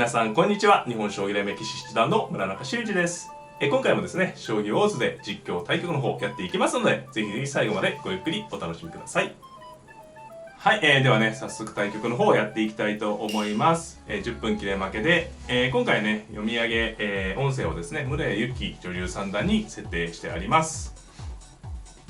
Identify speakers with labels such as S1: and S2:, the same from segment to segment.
S1: 皆さんこんにちは。日本将棋連盟棋士七段の村中修司です。今回もですね、将棋ウォーズで実況対局の方やっていきますので、ぜひぜひ最後までごゆっくりお楽しみください。はい、ではね、早速対局の方をやっていきたいと思います。10分切れ負けで、今回ね、読み上げ、音声をですね、村江由紀女流三段に設定してあります。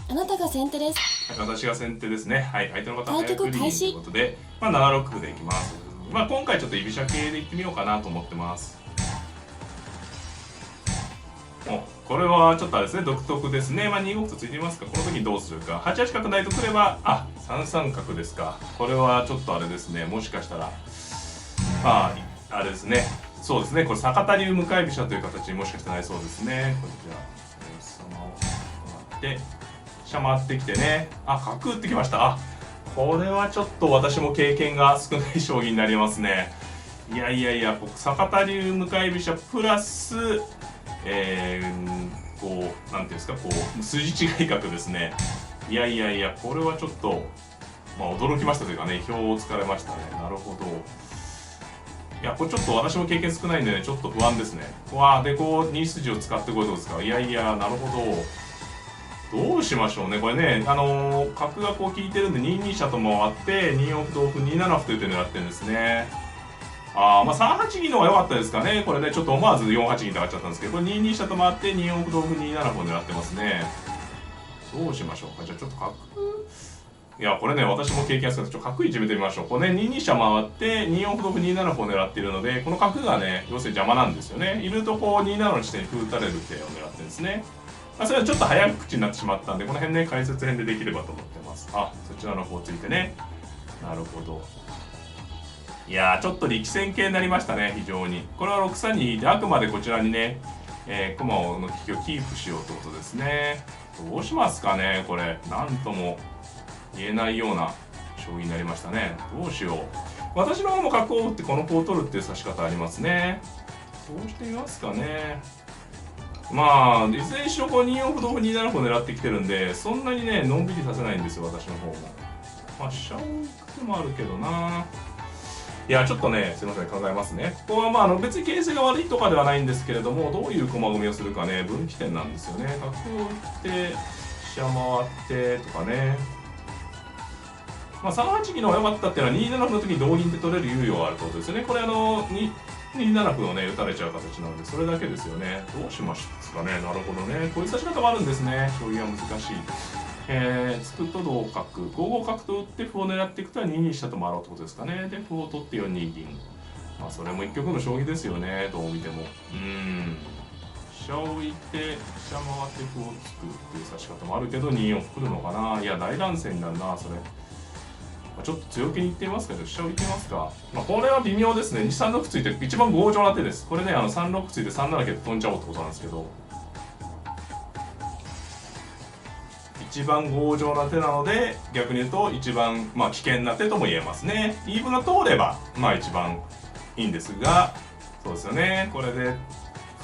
S2: あなたが先手です。
S1: はい、私が先手ですね。はい、相手の方は
S2: 対局開始
S1: ということで、7六歩でいきます。今回ちょっと居飛車系でいってみようかなと思ってます。これはちょっとあれですね、独特ですね。2五歩とついてみますか。この時どうするか。8八角成とくれば、3三角ですか。これはちょっとあれですね、もしかしたらあれですね、そうですね、これ坂田流向かい飛車という形にもしかしたらなりそうですね。これじゃあ王様を回って飛車回ってきてね、角打ってきました。これはちょっと私も経験が少ない将棋になりますね。いや、坂田流向かい飛車プラスこうなんていうんですか、こう筋違い角ですね。いや、これはちょっと驚きましたというかね、意表をつかれましたね。なるほど。いや、これちょっと私も経験少ないんでね、ちょっと不安ですね。でこう2筋を使ってこういうとこですか。いや、なるほど。どうしましょうね、これね、角がこう効いてるんで2二飛車と回って2四歩同歩2七歩という手を狙ってるんですね。3八銀の方が良かったですかね。これね、ちょっと思わず4八銀と上がっちゃったんですけど、これ2二飛車と回って2四歩同歩2七歩を狙ってますね。どうしましょうか。じゃあちょっと角、いやこれね、私も経験するんですけど、角位決めてみましょう。これね、2二飛車回って2四歩同歩2七歩を狙っているので、この角がね、要するに邪魔なんですよね。いるとこう2七の地点に歩打たれる手を狙ってるんですね。それはちょっと早口になってしまったんで、この辺ね、解説編でできればと思ってます。そちらの方ついてね。なるほど。いやー、ちょっと力戦形になりましたね、非常に。これは6三に引いて、あくまでこちらにね、駒の利きをキープしようってことですね。どうしますかね、これ。なんとも言えないような将棋になりましたね。どうしよう。私の方も角を打ってこの歩を取るっていう指し方ありますね。そうしてみますかね。いずれにしろこう2四歩同歩2七歩を狙ってきてるんで、そんなにね、のんびりさせないんですよ、私の方も。飛車を行く手もあるけどな。いや、ちょっとね、すいません、考えますね。ここは別に形勢が悪いとかではないんですけれども、どういう駒組みをするかね、分岐点なんですよね。角を打って、飛車回ってとかね。3八銀の方が良かったっていうのは、2七歩の時に同銀で取れる猶予があるってことですよね。これ2七歩をね、打たれちゃう形なので、それだけですよね。どうしますかね。なるほどね。こういう指し方もあるんですね。将棋は難しい。突くと同角、5五角と打って歩を狙っていくと2二飛車と回ろうってことですかね。で、歩を取って4二銀。それも一局の将棋ですよね。どう見ても。飛車を置いて、飛車回って歩を突くっていう指し方もあるけど、2四歩来るのかな。いや、大乱戦になるな、それ。ちょっと強気にいってみますけど、飛車をいってみますか。これは微妙ですね。2、3六ついて一番強情な手です。これね、3六ついて3七桂と飛んじゃおうってことなんですけど、一番強情な手なので、逆に言うと一番危険な手とも言えますね。言い分が通れば一番いいんですが、そうですよね。これで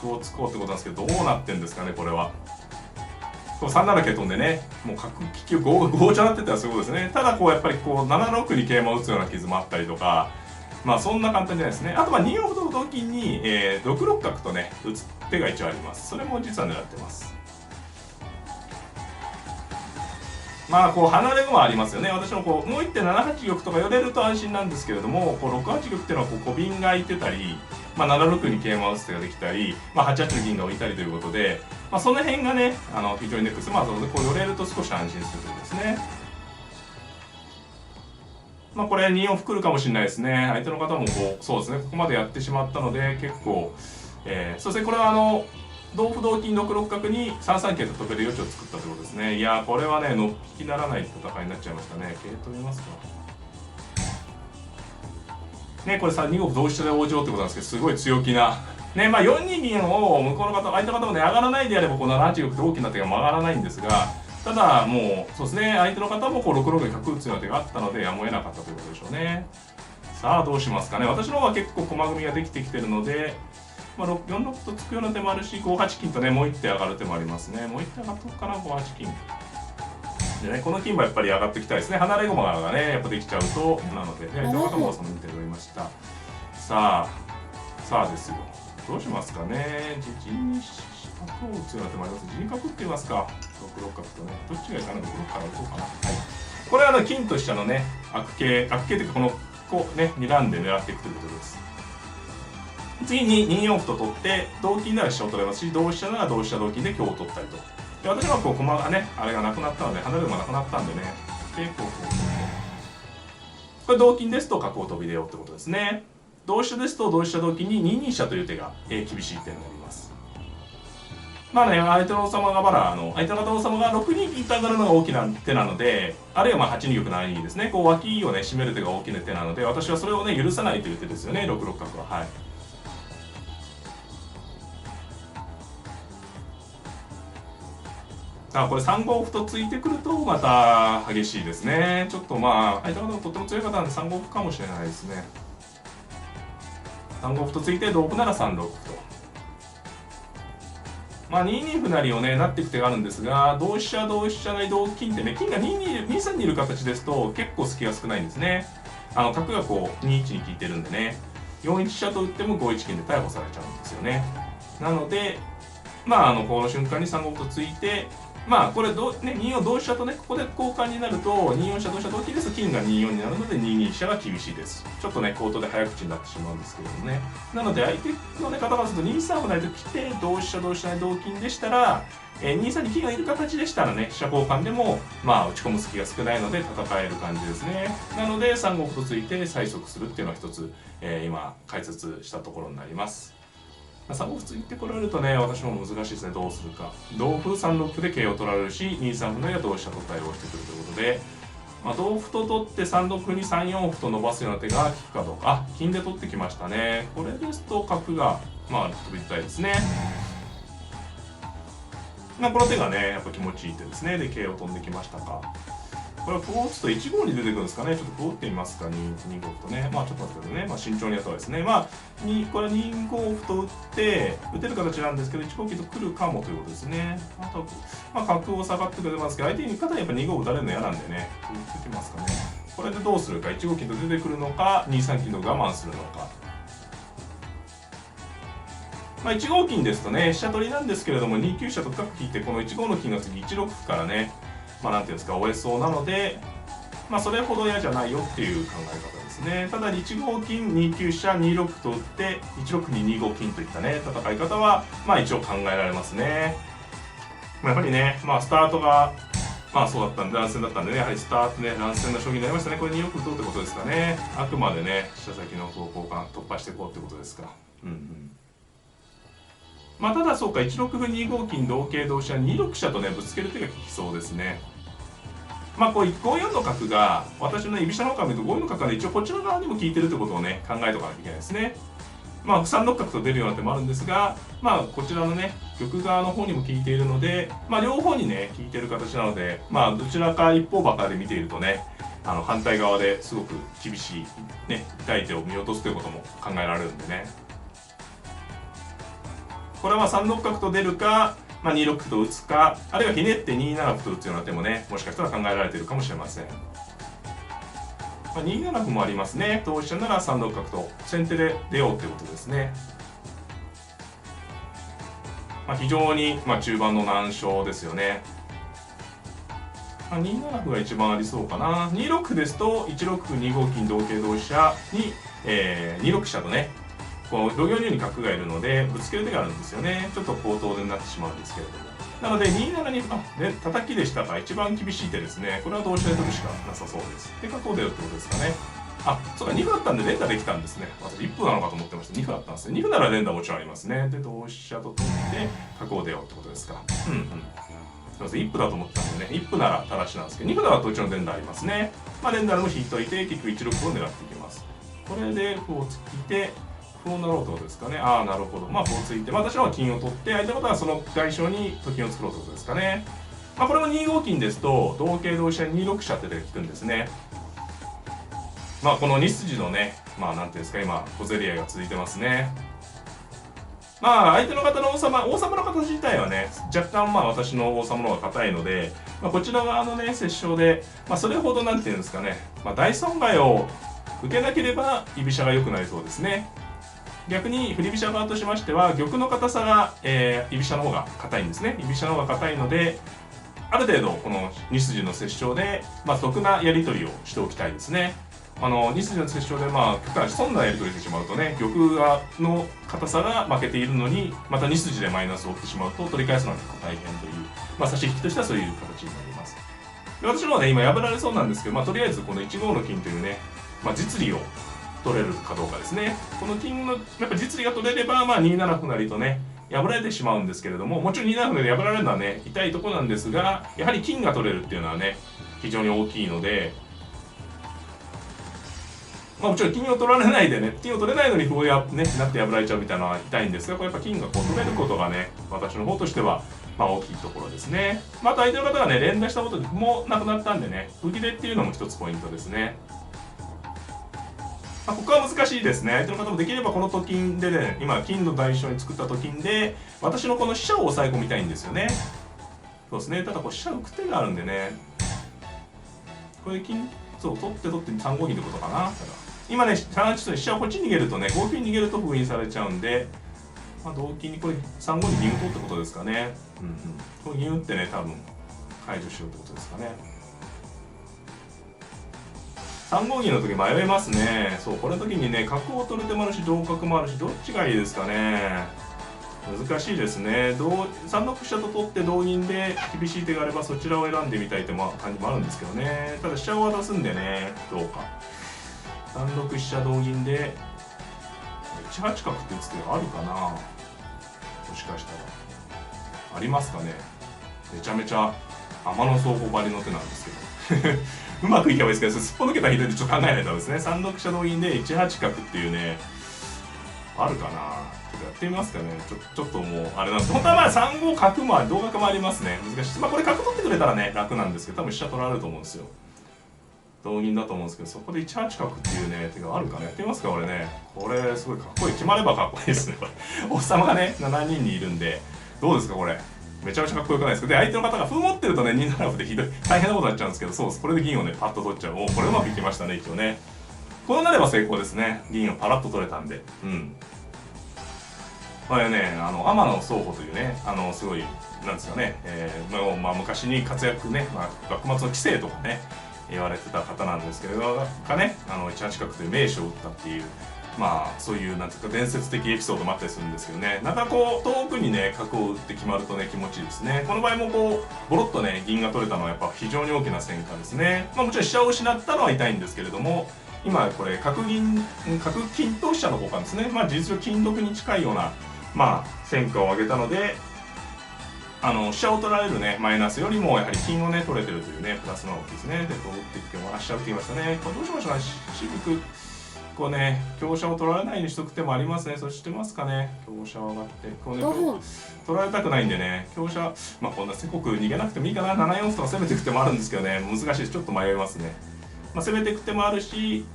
S1: 歩を突こうってことなんですけど、どうなってんですかね、これは。3七桂飛んでね、もう角利きを強情なってたらそういうことですね。ただやっぱり7六に桂馬を打つような傷もあったりとか、そんな簡単じゃないですね。あと2四歩同同金に、6六角とね打つ手が一応あります。それも実は狙ってます。離れ駒ありますよね。私ももう一手7八玉とか寄れると安心なんですけれども、6八玉っていうのは小瓶が空いてたり、7六に桂馬を打つ手ができたり、8八の銀が置いたりということで、その辺がね、非常にネックです。寄れると少し安心するということですね。これ2四歩来るかもしれないですね。相手の方もそうですね、ここまでやってしまったので、結構、そうですね、これは同歩同金6六角に3三桂と飛べる余地を作ったということですね。いやこれはね、のっぴきならない戦いになっちゃいましたね。桂取りますかね。これ2五歩同飛車で応じようってことなんですけど、すごい強気なね。4二銀を向こうの方、相手の方もね、上がらないであれば7八玉って大きな手が曲がらないんですが、ただもうそうですね、相手の方も6六に角打つような手があったのでやむを得なかったということでしょうね。さあどうしますかね。私の方は結構駒組みができてきてるので、4六と突くような手もあるし、5八金とね、もう1手上がる手もありますね。もう1手上がっとくかな、5八金。でね、この金もやっぱり上がっていきたいですね。離れ駒がね、やっぱできちゃうと、なので、ね、相手の方もその2手で終えました。さあ、さあですよ。どうしますかね。自陣に角を打つような手もあります。自陣角打ってみますか。6六角とね。どっちがいいかな。6六から打とうかな。はい。これは金と飛車のね、悪形というかこの、こうね、睨んで狙っていくということです。次に2四歩と取って、同金なら飛車を取れますし、同飛車なら同飛車同金で香を取ったりと。で私はこう駒がね、あれがなくなったので、離れる馬なくなったんでね。で、こう取って。これ同金ですと角を飛び出ようってことですね。同飛車ですと同飛車同金に2二飛車という手が、厳しい手になります。まあね、相手の王様が相手の王様が6二銀と上がるのが大きな手なので、あるいはまあ8二玉7二ですね、こう脇をね、締める手が大きな手なので、私はそれをね、許さないという手ですよね、6六角は。はい。これ3五歩と突いてくるとまた激しいですね。ちょっとまあ相手方もとっても強い方なんで3五歩かもしれないですね。3五歩と突いて同歩なら3六歩と。まあ2二歩成をねなっていく手があるんですが、同飛車同飛車成同金ってね、金が2、3にいる形ですと結構隙が少ないんですね。角がこう2一に効いてるんでね、4一飛車と打っても5一金で逮捕されちゃうんですよね。なのでまあこの瞬間に3五歩と突いて、まあこれ2四同飛車とね、ここで交換になると2四飛車同飛車同金ですと金が2四になるので2二飛車が厳しいです。ちょっとね口頭で早口になってしまうんですけれどもね。なので相手のね方からすると2三歩成と来て同飛車同飛車成同金でしたら、2三に金がいる形でしたらね飛車交換でもまあ打ち込む隙が少ないので戦える感じですね。なので3五歩と突いて催促するっていうのは一つ、今解説したところになります。3五歩突いてこられるとね、私も難しいですね、どうするか。同歩、3六歩で桂を取られるし、2三歩のや同飛車と対応してくるということで、同歩と取って3六歩に3四歩と伸ばすような手が効くかどうか。金で取ってきましたね。これですと角が、飛びたいですね。この手がね、やっぱ気持ちいい手ですね。で、桂を飛んできましたか。これは歩を打つと1五に出てくるんですかね。ちょっと歩を打ってみますか。2五歩とね。ちょっと待ってくださいね。慎重にやった方がいいですね。これは2五歩と打って、打てる形なんですけど、1五金と来るかもということですね。角を下がってくれますけど、相手に方にやっぱ2五打たれるの嫌なんでね。打ってきますかね。これでどうするか。1五金と出てくるのか、2三金と我慢するのか。1五金ですとね、飛車取りなんですけれども、2九飛車と深く引いて、この1五の金が次1六歩からね、なんていうんですか、追えそうなので、それほど嫌じゃないよっていう考え方ですね。ただ、1五金、2九飛車、2六と打って、1六に2五金といったね、戦い方は、一応考えられますね。やっぱりね、スタートが、そうだったんで、乱戦だったんでね、やはりスタートね、乱戦の将棋になりましたね。これ2六歩とってことですかね。あくまでね、飛車先の歩を交換、突破していこうってことですか。ただそうか、1六歩2五金同桂同飛車2六飛車とねぶつける手が効きそうですね。こう5四の角が私の居飛車の方から見ると5四の角が、ね、一応こちら側にも効いてるってことをね考えておかなきゃいけないですね。3六角と出るような手もあるんですが、こちらのね玉側の方にも効いているので、両方にね効いてる形なので、どちらか一方ばかりで見ているとね反対側ですごく厳しいね痛い手を見落とすということも考えられるんでね。これは3六角と出るか、2六歩と打つか、あるいはひねって2七歩と打つような手もね、もしかしたら考えられているかもしれません。2七歩もありますね。同飛車なら3六角と先手で出ようということですね。非常に中盤の難所ですよね。2七歩が一番ありそうかな。2六歩ですと1六歩2五金同桂同飛車に、2六飛車とね、こう同様に角がいるのでぶつける手があるんですよね。ちょっと口頭でなってしまうんですけれども、なので2七に叩きでしたが一番厳しい手ですね。これは同飛車で取るしかなさそうです。で角を出るってことですかね。そうか2歩だったんで連打できたんですね。私1歩なのかと思ってました。2歩だったんですね。2歩なら連打もちろんありますね。で同飛車と取って角を出ようってことですか。すみません、1歩だと思ったんでね、1歩なら正しなんですけど、2歩だともちろん連打ありますね。連打も引いといて結局1六歩を狙っていきます。これで歩を突いて歩を成ろうってことですかね。なるほど。歩を突いて、私の方は金を取って、相手の方はその代償にと金を作ろうってことですかね。これも2五金ですと、同桂同飛車2六飛車って出てくるんですね。この2筋のね、なんていうんですか、今、小競り合いが続いてますね。相手の方の王様の形自体はね、若干私の王様の方が硬いので、こちら側のね、折衝で、それほどなんていうんですかね、大損害を受けなければ居飛車が良くなりそうですね。逆に振り飛車側としましては玉の硬さが、居飛車の方が硬いんですね。居飛車の方が硬いので、ある程度この2筋の折衝で、得なやり取りをしておきたいですね。2筋の折衝で極端に損なやり取りしてしまうとね、玉の硬さが負けているのにまた2筋でマイナスを負ってしまうと取り返すのは結構大変という、差し引きとしてはそういう形になります。で、私の方はね今破られそうなんですけど、とりあえずこの1五の金というね、実利を取れるかどうかですね。この金のやっぱ実利が取れれば2七歩成とね破られてしまうんですけれども、もちろん2七歩で破られるのはね痛いところなんですが、やはり金が取れるっていうのはね非常に大きいので、もちろん金を取られないでね、金を取れないのに歩をなって破られちゃうみたいなのは痛いんですが、これやっぱ金が取れることがね私の方としては大きいところですね。あと相手の方がね連打したことで歩もなくなったんでね、歩切れっていうのも一つポイントですね。ここは難しいですね。相手の方もできればこのと金でね、今金の代償に作ったと金で私のこの飛車を抑え込みたいんですよね。そうですね。ただ飛車浮く手があるんでね、これ金そう取って3五銀ってことかな。ただ今ね3八と飛車をこっち逃げるとね、5九に逃げると封印されちゃうんで、同金にこれ3五に銀打とうってことですかね。これ銀打ってね多分解除しようってことですかね。3五銀の時迷いますね。そう、これの時にね角を取る手もあるし同角もあるし、どっちがいいですかね。難しいですね。3六飛車と取って同銀で厳しい手があればそちらを選んでみたいって感じもあるんですけどね。ただ飛車を渡すんでね、どうか。3六飛車同銀で1八角って打つ手があるかな。もしかしたらありますかね。めちゃめちゃ天の倉庫張りの手なんですけどうまくいけばいいですけど、すっぽ抜けたひどいでちょっと考えないとですね。3六飛車同銀で1八角っていうねあるかな。ちょっとやってみますかね。ちょっともうあれなんです。本当は3五角も同角もありますね。難しい。これ角取ってくれたらね楽なんですけど、多分飛車取られると思うんですよ。同銀だと思うんですけど、そこで1八角っていうね手があるかね。やってみますか。これね、これすごいかっこいい。決まればかっこいいですね。これ王様がね7人にいるんで、どうですかこれ。めちゃめちゃかっこよくないですか。で相手の方が歩持ってるとね2七歩でひどい大変なことになっちゃうんですけど、そうです。これで銀をねパッと取っちゃう。これうまくいきましたね一応ね。こうなれば成功ですね。銀をパラッと取れたんで。これね天野宗保というねすごいなんですかね、昔に活躍ね、幕末の棋聖とかね言われてた方なんですけれどがね1八角という名手を打ったっていう、そういうなんていうか伝説的エピソードもあったりするんですけどね、なんかこう遠くにね角を打って決まるとね気持ちいいですね。この場合もこうボロッとね銀が取れたのはやっぱ非常に大きな戦果ですね。もちろん飛車を失ったのは痛いんですけれども、今これ角金と飛車の交換ですね。事実上金得に近いような戦果を上げたので、飛車を取られるねマイナスよりもやはり金をね取れてるというねプラスの大きいですね。でこう打っていっても飛車打ってきましたね。これどうしましょうか。渋くこうね香車を取られないようにしとく手もありますね。そしてますかね。香車を上がってこうね取られたくないんでね、香車こんなせこく逃げなくてもいいかな。7四歩とか攻めていく手もあるんですけどね、難しいです。ちょっと迷いますね。攻めていく手もあるし、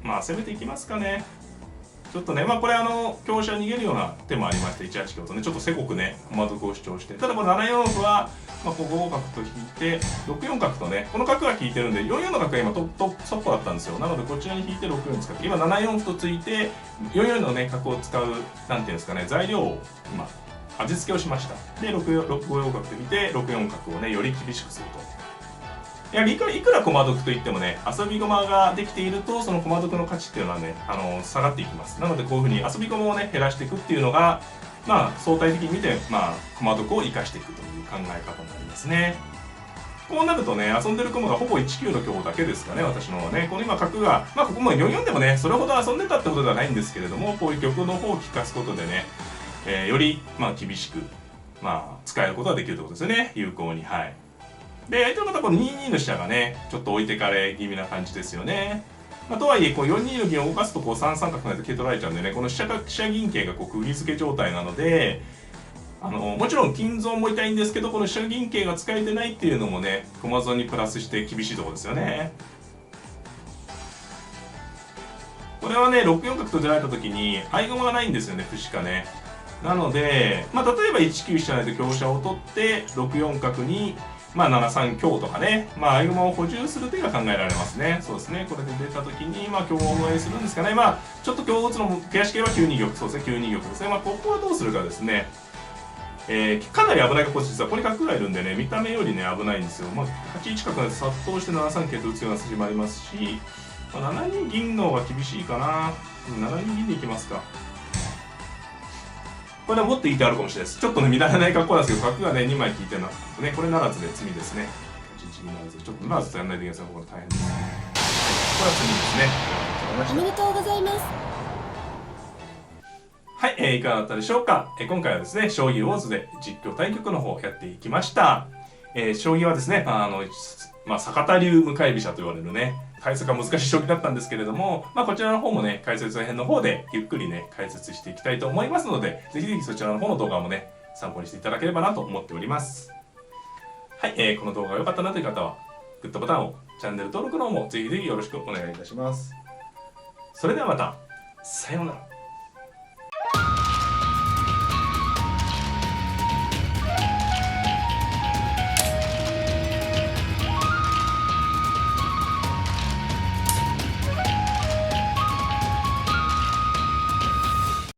S1: 攻めていきますかね。ちょっとね、これ香車逃げるような手もありまして、1八香とね、ちょっとせこくね、駒得を主張して、ただこれ7四歩は、こう5五角と引いて、6四角とね、この角が引いてるんで、4四の角が今そっぽだったんですよ。なので、こちらに引いて6四使って、今7四歩とついて、4四のね、角を使う、なんていうんですかね、材料を今、味付けをしました。で、5四角と引いて、6四角をね、より厳しくすると。いくら駒得といってもね、遊び駒ができているとその駒得の価値っていうのはね下がっていきます。なのでこういうふうに遊び駒をね減らしていくっていうのが相対的に見て駒得を生かしていくという考え方になりますね。こうなるとね遊んでる駒がほぼ1九の香だけですかね、私の方はね。この今角がここも4四でもねそれほど遊んでたってことではないんですけれども、こういう玉の方を利かすことでね、より厳しく使えることができるということですよね、有効に。で相手の方この2二の飛車がねちょっと置いてかれ気味な感じですよね。とはいえこう4二の銀を動かすとこう3三角成と桂取られちゃうんでね、この飛車銀桂がこう釘付け状態なのでもちろん金損も痛いんですけど、この飛車銀桂が使えてないっていうのもね駒損にプラスして厳しいところですよね。これはね6四角と出られた時に合駒がないんですよね、歩しかね。なので例えば1九飛車成と香車を取って6四角にまあ7三香とかね、まあ合駒を補充する手が考えられますね。そうですね、これで出た時にまあ香を応援するんですかね。まあちょっと香を打つのも悔しければ9二玉、そうですね、9二玉ですね。まあここはどうするかですね。かなり危ない格好実はここに角がいるんでね、見た目よりね危ないんですよ。まあ8一角で殺到して7三桂と打つような筋もありますし、まあ、7二銀の方が厳しいかな。7二銀でいきますか。これはもっといい手あるかもしれないです。ちょっとね、見慣れない格好なんですけど、角がね、2枚引いてるのね、これならずで罪ですね。8一銀ならず。ちょっとならずとやらないといけないですこれ大変です。これは罪ですね。
S2: おめでとうございます。
S1: はい、いかがだったでしょうか。今回はですね、将棋ウォーズで実況対局の方をやっていきました。将棋はですね、坂田流向かい飛車と言われるね、解説が難しい将棋だったんですけれども、こちらの方もね、解説編の方でゆっくりね、解説していきたいと思いますので、ぜひぜひそちらの方の動画もね、参考にしていただければなと思っております。はい、この動画が良かったなという方は、グッドボタンを、チャンネル登録の方もぜひぜひよろしくお願いいたします。それではまた、さようなら。